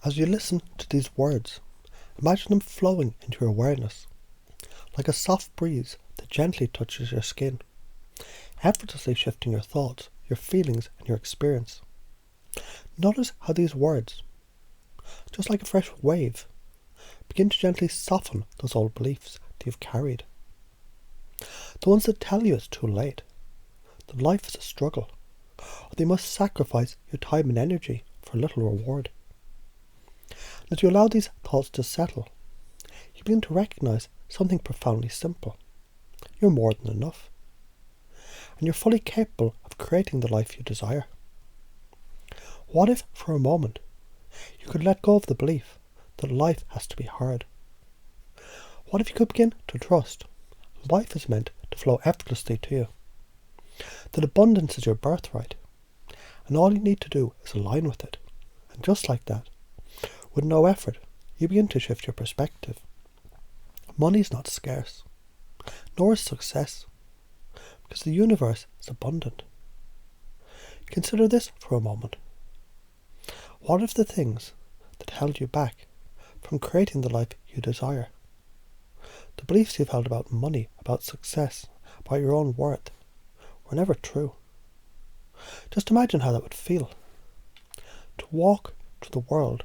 As you listen to these words, imagine them flowing into your awareness, like a soft breeze that gently touches your skin, effortlessly shifting your thoughts, your feelings, and your experience. Notice how these words, just like a fresh wave, begin to gently soften those old beliefs that you've carried. The ones that tell you it's too late, that life is a struggle, or that you must sacrifice your time and energy for little reward. And as you allow these thoughts to settle, you begin to recognize something profoundly simple. You're more than enough. And you're fully capable of creating the life you desire. What if, for a moment, you could let go of the belief that life has to be hard? What if you could begin to trust life is meant to flow effortlessly to you? That abundance is your birthright, and all you need to do is align with it. And just like that, with no effort, you begin to shift your perspective. Money is not scarce, nor is success, because the universe is abundant. Consider this for a moment. What if the things that held you back from creating the life you desire, the beliefs you've held about money, about success, about your own worth, were never true? Just imagine how that would feel. To walk through the world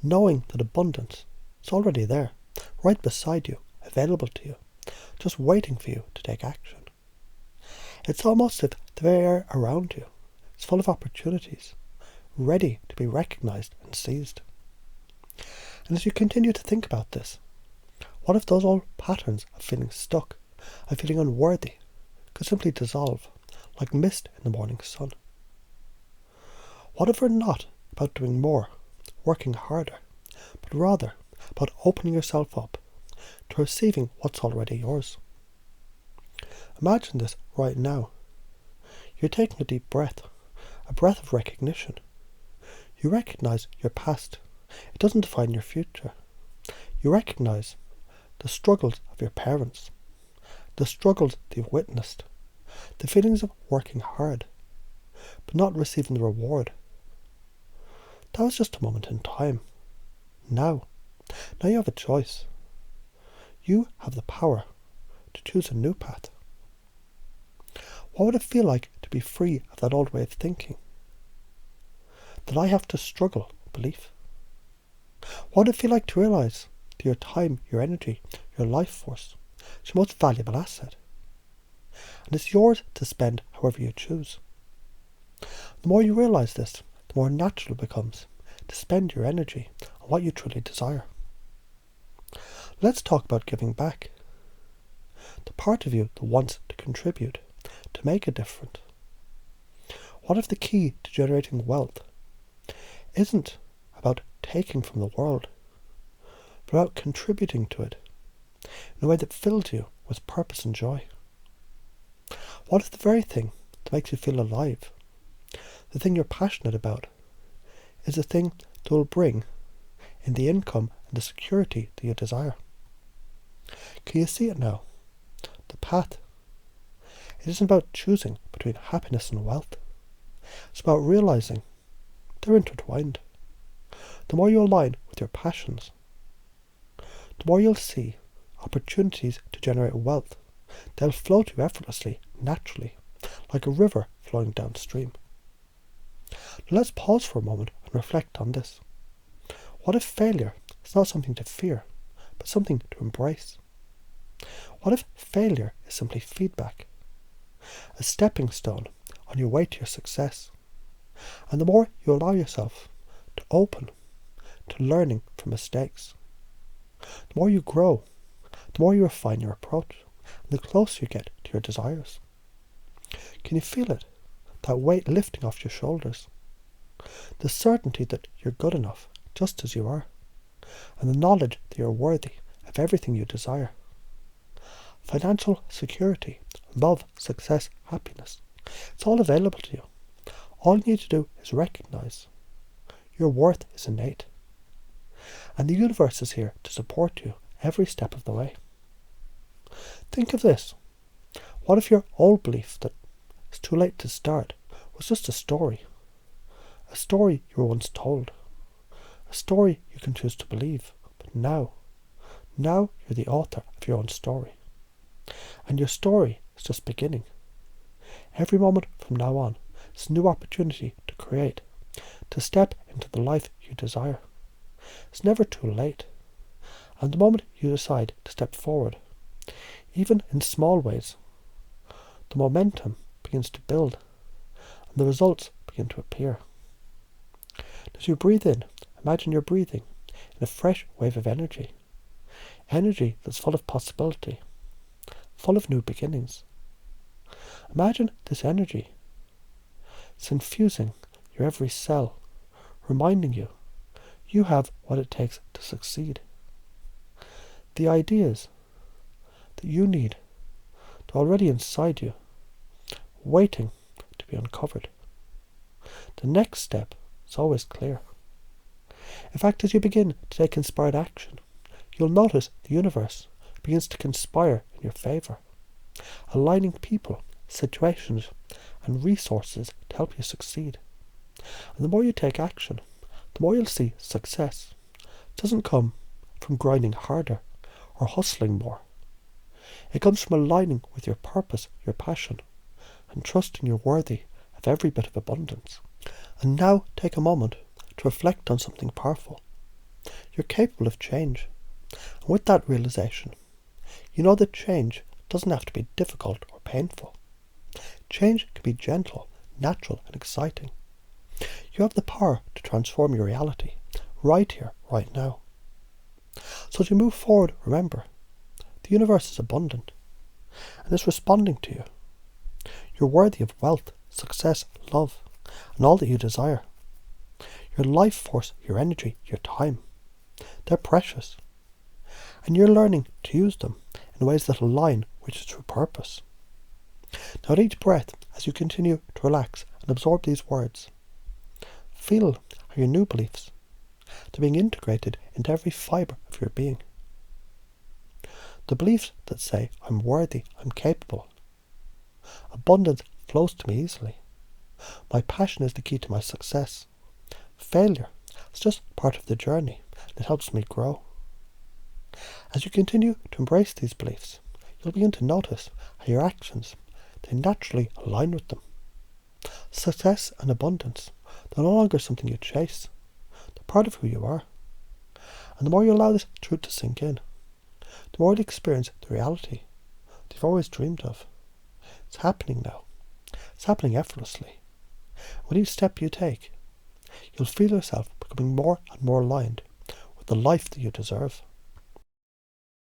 knowing that abundance is already there, right beside you, available to you, just waiting for you to take action. It's almost as if the very air around you is full of opportunities, ready to be recognized and seized. And as you continue to think about this, what if those old patterns of feeling stuck, of feeling unworthy, could simply dissolve like mist in the morning sun? What if we're not about doing more, working harder, but rather about opening yourself up to receiving what's already yours? Imagine this right now. You're taking a deep breath, a breath of recognition. You recognize your past. It doesn't define your future. You recognize the struggles of your parents, the struggles they've witnessed, the feelings of working hard, but not receiving the reward. That was just a moment in time. Now you have a choice. You have the power to choose a new path. What would it feel like to be free of that old way of thinking? That I have to struggle belief? What would it feel like to realize that your time, your energy, your life force is your most valuable asset? And it's yours to spend however you choose. The more you realize this, the more natural it becomes to spend your energy on what you truly desire. Let's talk about giving back. The part of you that wants to contribute, to make a difference. What if the key to generating wealth isn't about taking from the world, but about contributing to it in a way that fills you with purpose and joy? What if the very thing that makes you feel alive, the thing you're passionate about, is the thing that will bring in the income and the security that you desire? Can you see it now? The path. It isn't about choosing between happiness and wealth. It's about realizing they're intertwined. The more you align with your passions, the more you'll see opportunities to generate wealth. They'll flow to you effortlessly, naturally, like a river flowing downstream. Now let's pause for a moment and reflect on this. What if failure is not something to fear, but something to embrace? What if failure is simply feedback, a stepping stone on your way to your success? And the more you allow yourself to open to learning from mistakes, the more you grow, the more you refine your approach, and the closer you get to your desires. Can you feel it? That weight lifting off your shoulders. The certainty that you're good enough just as you are, and the knowledge that you're worthy of everything you desire. Financial security, love, success, happiness. It's all available to you. All you need to do is recognize your worth is innate. And the universe is here to support you every step of the way. Think of this. What if your old belief that it's too late to start was just a story? A story you were once told. A story you can choose to believe. But now you're the author of your own story. And your story is just beginning. Every moment from now on is a new opportunity to create, to step into the life you desire. It's never too late. And the moment you decide to step forward, even in small ways, the momentum begins to build and the results begin to appear. As you breathe in, imagine you're breathing in a fresh wave of energy. Energy that's full of possibility, full of new beginnings. Imagine this energy. It's infusing your every cell, reminding you you have what it takes to succeed. The ideas that you need are already inside you, waiting to be uncovered. The next step is always clear. In fact, as you begin to take inspired action, you'll notice the universe begins to conspire in your favour, aligning people, situations, and resources to help you succeed. And the more you take action, the more you'll see success. It doesn't come from grinding harder or hustling more. It comes from aligning with your purpose, your passion, and trusting you're worthy of every bit of abundance. And now take a moment to reflect on something powerful. You're capable of change. And with that realization, you know that change doesn't have to be difficult or painful. Change can be gentle, natural, and exciting. You have the power to transform your reality, right here, right now. So as you move forward, remember, the universe is abundant, and is responding to you. You're worthy of wealth, success, love, and all that you desire. Your life force, your energy, your time, they're precious. And you're learning to use them in ways that align with your true purpose. Now at each breath, as you continue to relax and absorb these words, feel how your new beliefs are being integrated into every fibre of your being. The beliefs that say, I'm worthy, I'm capable. Abundance flows to me easily. My passion is the key to my success. Failure is just part of the journey that helps me grow. As you continue to embrace these beliefs, you'll begin to notice how your actions, they naturally align with them. Success and abundance, they're no longer something you chase. They're part of who you are. And the more you allow this truth to sink in, the more you'll experience the reality that you've always dreamed of. It's happening now. It's happening effortlessly. With each step you take, you'll feel yourself becoming more and more aligned with the life that you deserve.